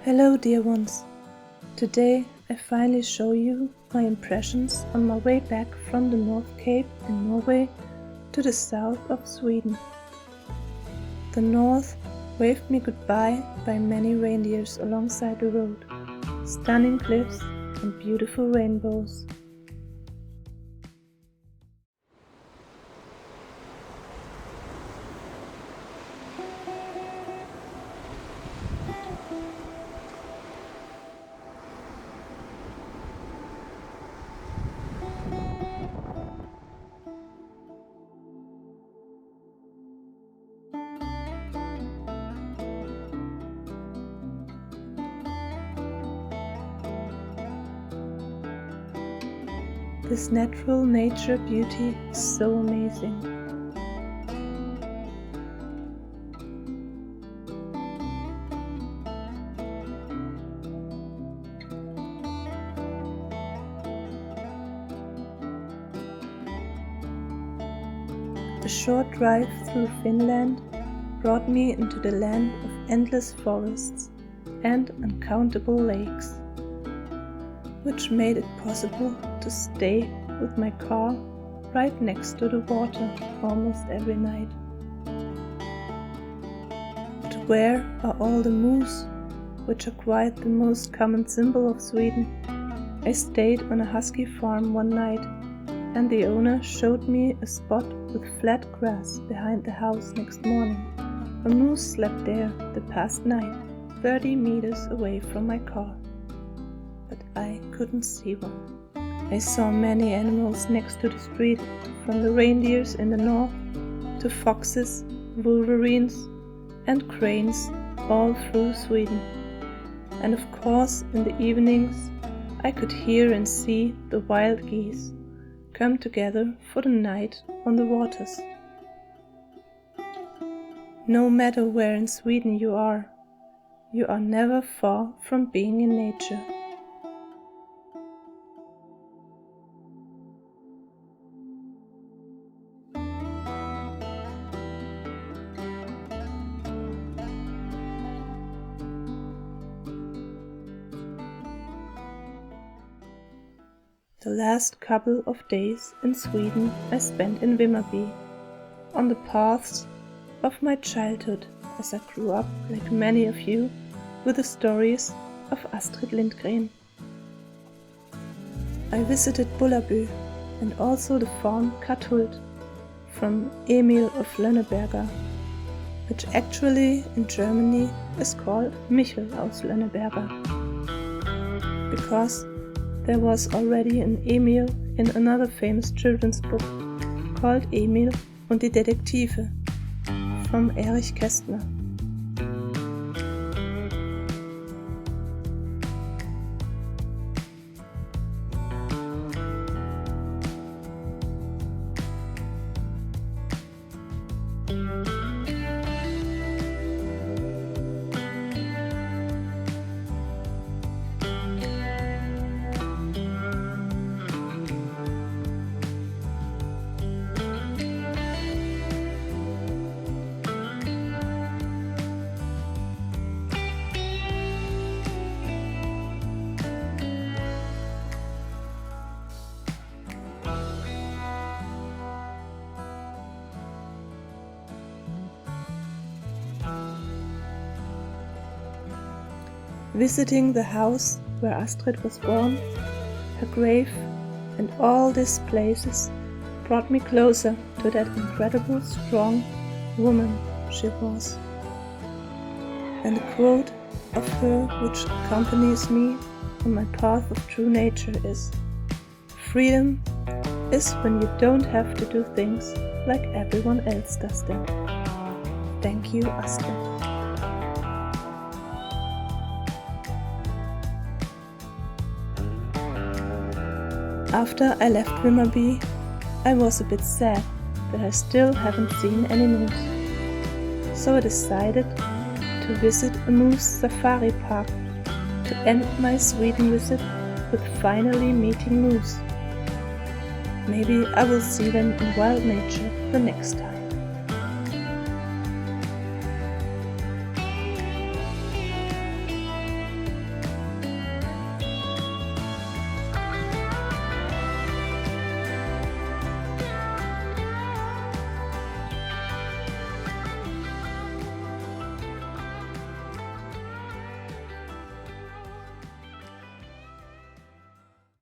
Hello dear ones! Today I finally show you my impressions on my way back from the Northcape in Norway to the south of Sweden. The north waved me goodbye by many reindeers alongside the road, stunning cliffs and beautiful rainbows. This natural nature beauty is so amazing. The short drive through Finland brought me into the land of endless forests and uncountable lakes, which made it possible to stay with my car right next to the water almost every night. But where are all the moose, which are quite the most common symbol of Sweden? I stayed on a husky farm one night, and the owner showed me a spot with flat grass behind the house next morning. A moose slept there the past night, 30 meters away from my car. But I couldn't see one. I saw many animals next to the street, from the reindeers in the north to foxes, wolverines and cranes all through Sweden. And of course in the evenings I could hear and see the wild geese come together for the night on the waters. No matter where in Sweden you are never far from being in nature. The last couple of days in Sweden I spent in Vimmerby, on the paths of my childhood, as I grew up, like many of you, with the stories of Astrid Lindgren. I visited Bullabü and also the farm Katthult from Emil of Lönneberger, which actually in Germany is called Michel aus Lönneberger, because there was already an Emil in another famous children's book called Emil und die Detektive from Erich Kästner. Visiting the house where Astrid was born, her grave, and all these places brought me closer to that incredible strong woman she was. And a quote of her which accompanies me on my path of true nature is: "Freedom is when you don't have to do things like everyone else does them." Thank you, Astrid. After I left Vimmerby, I was a bit sad that I still haven't seen any moose. So I decided to visit a moose safari park to end my Sweden visit with finally meeting moose. Maybe I will see them in wild nature the next time.